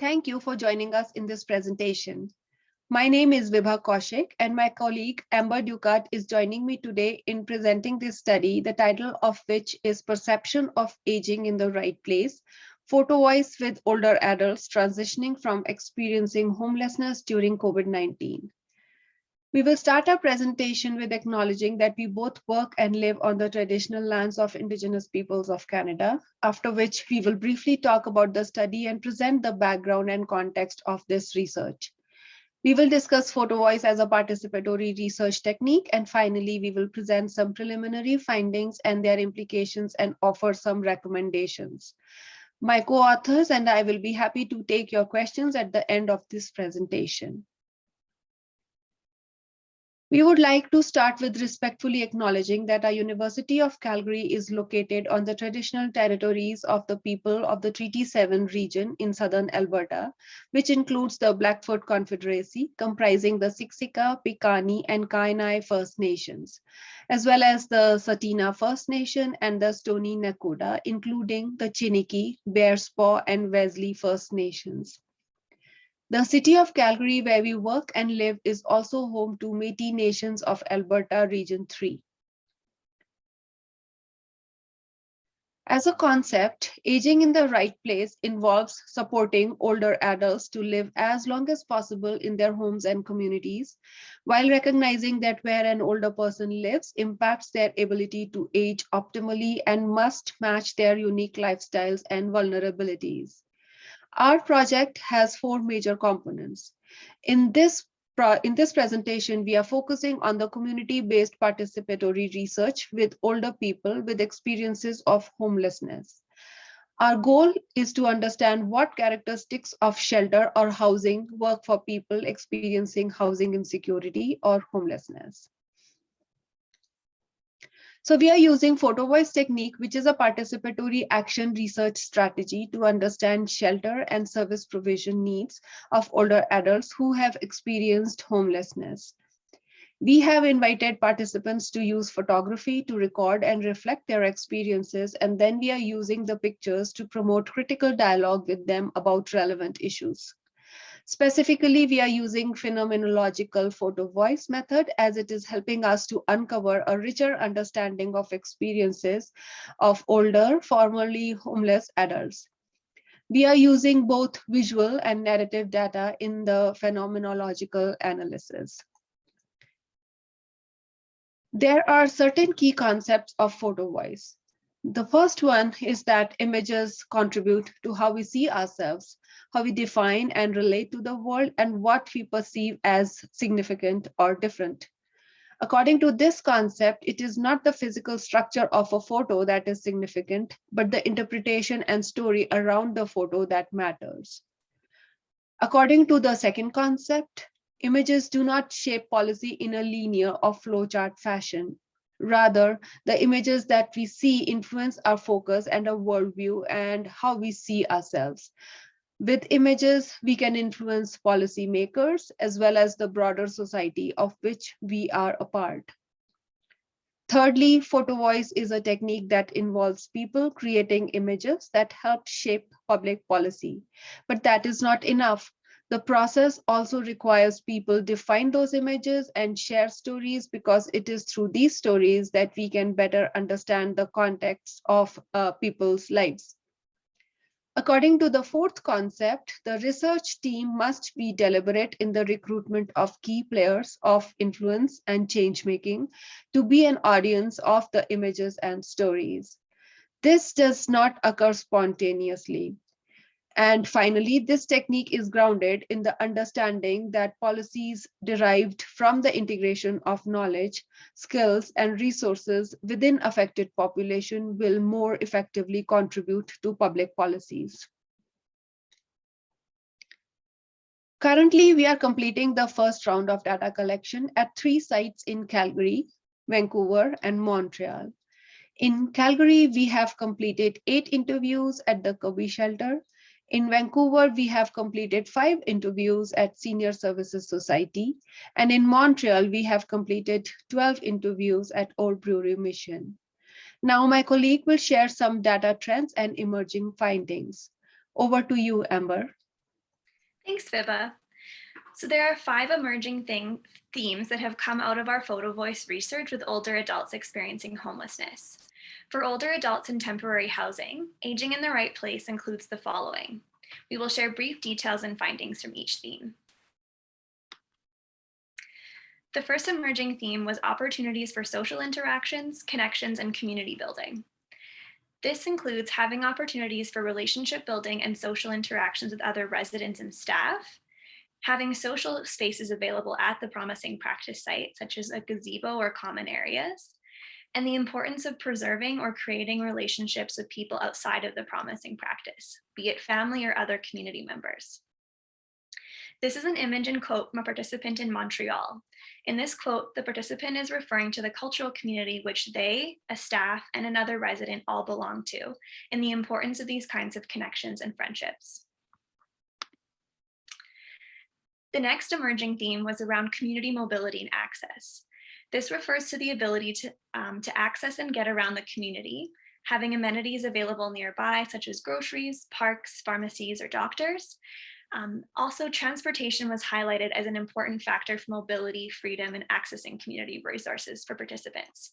Thank you for joining us in this presentation. My name is Vibha Kaushik, and my colleague Amber Ducat is joining me today in presenting this study, the title of which is Perception of Aging in the Right Place, Photovoice with Older Adults Transitioning from Experiencing Homelessness During COVID-19. We will start our presentation with acknowledging that we both work and live on the traditional lands of Indigenous peoples of Canada, after which we will briefly talk about the study and present the background and context of this research. We will discuss Photovoice as a participatory research technique, and finally, we will present some preliminary findings and their implications and offer some recommendations. My co-authors and I will be happy to take your questions at the end of this presentation. We would like to start with respectfully acknowledging that our University of Calgary is located on the traditional territories of the people of the Treaty 7 region in southern Alberta, which includes the Blackfoot Confederacy, comprising the Siksika, Piikani, and Kainai First Nations, as well as the Tsuut'ina First Nation and the Stoney Nakoda, including the Chiniki, Bearspaw, and Wesley First Nations. The city of Calgary, where we work and live, is also home to Métis Nations of Alberta Region 3. As a concept, aging in the right place involves supporting older adults to live as long as possible in their homes and communities, while recognizing that where an older person lives impacts their ability to age optimally and must match their unique lifestyles and vulnerabilities. Our project has four major components. In this presentation, we are focusing on the community-based participatory research with older people with experiences of homelessness. Our goal is to understand what characteristics of shelter or housing work for people experiencing housing insecurity or homelessness. So we are using Photovoice technique, which is a participatory action research strategy to understand shelter and service provision needs of older adults who have experienced homelessness. We have invited participants to use photography to record and reflect their experiences, and then we are using the pictures to promote critical dialogue with them about relevant issues. Specifically, we are using phenomenological photo voice method as it is helping us to uncover a richer understanding of experiences of older, formerly homeless adults. We are using both visual and narrative data in the phenomenological analysis. There are certain key concepts of photo voice. The first one is that images contribute to how we see ourselves, how we define and relate to the world, and what we perceive as significant or different. According to this concept, it is not the physical structure of a photo that is significant, but the interpretation and story around the photo that matters. According to the second concept, images do not shape policy in a linear or flowchart fashion. Rather, the images that we see influence our focus and our worldview and how we see ourselves. With images, we can influence policymakers as well as the broader society of which we are a part. Thirdly, photo voice is a technique that involves people creating images that help shape public policy. But that is not enough. The process also requires people define those images and share stories, because it is through these stories that we can better understand the context of people's lives. According to the fourth concept, the research team must be deliberate in the recruitment of key players of influence and change-making to be an audience of the images and stories. This does not occur spontaneously. And finally, this technique is grounded in the understanding that policies derived from the integration of knowledge, skills, and resources within affected population will more effectively contribute to public policies. Currently, we are completing the first round of data collection at 3 sites in Calgary, Vancouver, and Montreal. In Calgary, we have completed 8 interviews at the Kobe shelter. In Vancouver, we have completed 5 interviews at Senior Services Society, and in Montreal, we have completed 12 interviews at Old Brewery Mission. Now, my colleague will share some data trends and emerging findings. Over to you, Amber. Thanks, Vibha. So there are 5 emerging themes that have come out of our Photovoice research with older adults experiencing homelessness. For older adults in temporary housing, aging in the right place includes the following. We will share brief details and findings from each theme. The first emerging theme was opportunities for social interactions, connections, and community building. This includes having opportunities for relationship building and social interactions with other residents and staff, having social spaces available at the promising practice site, such as a gazebo or common areas, and the importance of preserving or creating relationships with people outside of the promising practice, be it family or other community members. This is an image and quote from a participant in Montreal. In this quote, the participant is referring to the cultural community which they, a staff, and another resident all belong to, and the importance of these kinds of connections and friendships. The next emerging theme was around community mobility and access. This refers to the ability to access and get around the community, having amenities available nearby, such as groceries, parks, pharmacies, or doctors. Also, transportation was highlighted as an important factor for mobility, freedom, and accessing community resources for participants.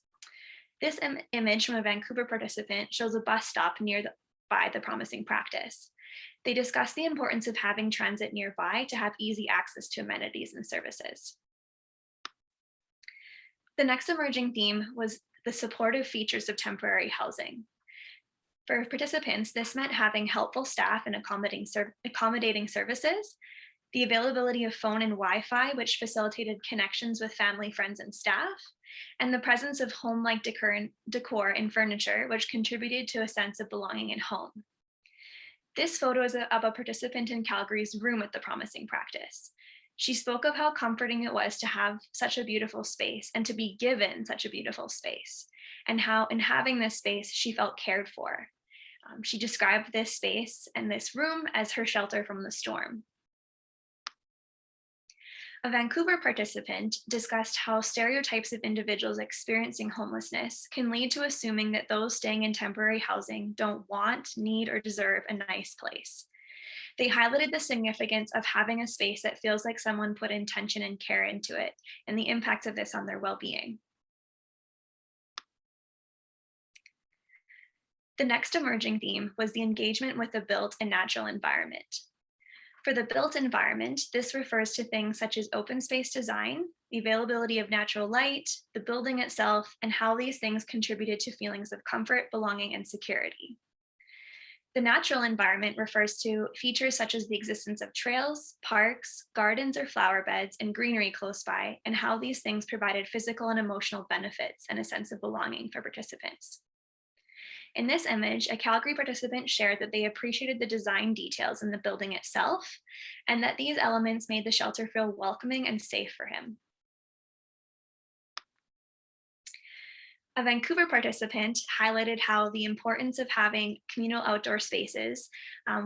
This image from a Vancouver participant shows a bus stop by the promising practice. They discuss the importance of having transit nearby to have easy access to amenities and services. The next emerging theme was the supportive features of temporary housing. For participants, this meant having helpful staff and accommodating services, the availability of phone and Wi-Fi, which facilitated connections with family, friends, and staff, and the presence of home-like decor and furniture, which contributed to a sense of belonging and home. This photo is of a participant in Calgary's room at the promising practice. She spoke of how comforting it was to have such a beautiful space and to be given such a beautiful space, and how in having this space, she felt cared for. She described this space and this room as her shelter from the storm. A Vancouver participant discussed how stereotypes of individuals experiencing homelessness can lead to assuming that those staying in temporary housing don't want, need, or deserve a nice place. They highlighted the significance of having a space that feels like someone put intention and care into it, and the impact of this on their well-being. The next emerging theme was the engagement with the built and natural environment. For the built environment, this refers to things such as open space design, the availability of natural light, the building itself, and how these things contributed to feelings of comfort, belonging, and security. The natural environment refers to features such as the existence of trails, parks, gardens or flower beds, and greenery close by, and how these things provided physical and emotional benefits and a sense of belonging for participants. In this image, a Calgary participant shared that they appreciated the design details in the building itself, and that these elements made the shelter feel welcoming and safe for him. A Vancouver participant highlighted how the importance of having communal outdoor spaces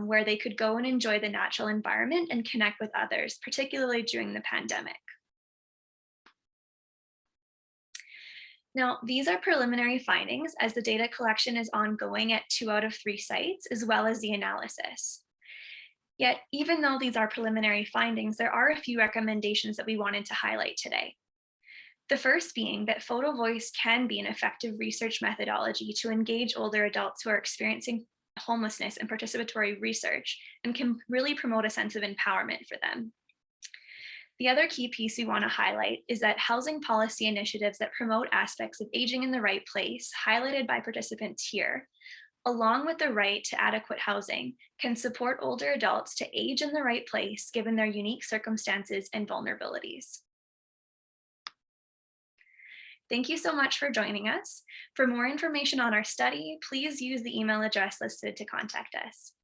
where they could go and enjoy the natural environment and connect with others, particularly during the pandemic. Now, these are preliminary findings as the data collection is ongoing at 2 out of 3 sites, as well as the analysis. Yet, even though these are preliminary findings, there are a few recommendations that we wanted to highlight today. The first being that Photovoice can be an effective research methodology to engage older adults who are experiencing homelessness in participatory research and can really promote a sense of empowerment for them. The other key piece we want to highlight is that housing policy initiatives that promote aspects of aging in the right place, highlighted by participants here, along with the right to adequate housing, can support older adults to age in the right place given their unique circumstances and vulnerabilities. Thank you so much for joining us. For more information on our study, please use the email address listed to contact us.